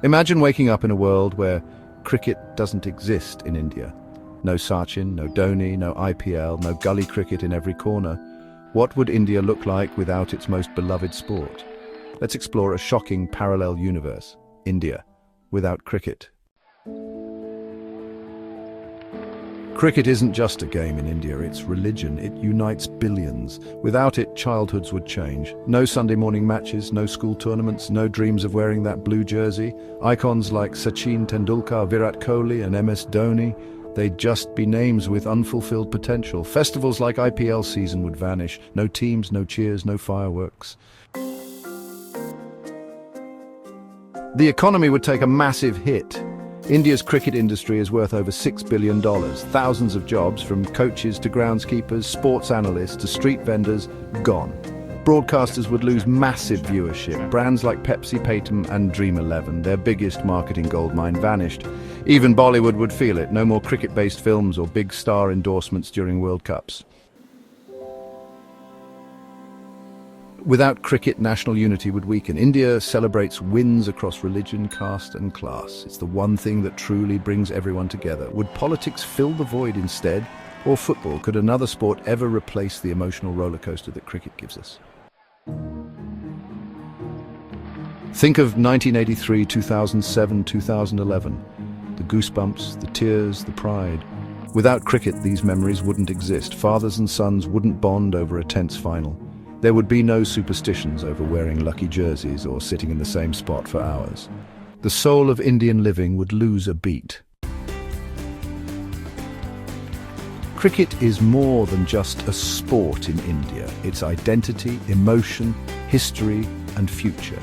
Imagine waking up in a world where cricket doesn't exist in India. No Sachin, no Dhoni, no IPL, no gully cricket in every corner. What would India look like without its most beloved sport? Let's explore a shocking parallel universe. India, without cricket. Cricket isn't just a game in India, it's religion. It unites billions. Without it, childhoods would change. No Sunday morning matches, no school tournaments, no dreams of wearing that blue jersey. Icons like Sachin Tendulkar, Virat Kohli and MS Dhoni, they'd just be names with unfulfilled potential. Festivals like IPL season would vanish. No teams, no cheers, no fireworks. The economy would take a massive hit. India's cricket industry is worth over $6 billion. Thousands of jobs, from coaches to groundskeepers, sports analysts to street vendors, gone. Broadcasters would lose massive viewership. Brands like Pepsi, Paytm and Dream 11, their biggest marketing goldmine, vanished. Even Bollywood would feel it. No more cricket-based films or big star endorsements during World Cups. Without cricket, national unity would weaken. India celebrates wins across religion, caste and class. It's the one thing that truly brings everyone together. Would politics fill the void instead? Or football? Could another sport ever replace the emotional roller coaster that cricket gives us? Think of 1983, 2007, 2011. The goosebumps, the tears, the pride. Without cricket, these memories wouldn't exist. Fathers and sons wouldn't bond over a tense final. There would be no superstitions over wearing lucky jerseys or sitting in the same spot for hours. The soul of Indian living would lose a beat. Cricket is more than just a sport in India. It's identity, emotion, history, and future.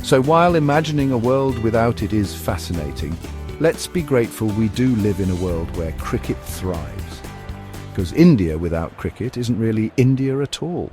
So while imagining a world without it is fascinating, let's be grateful we do live in a world where cricket thrives. Because India without cricket isn't really India at all.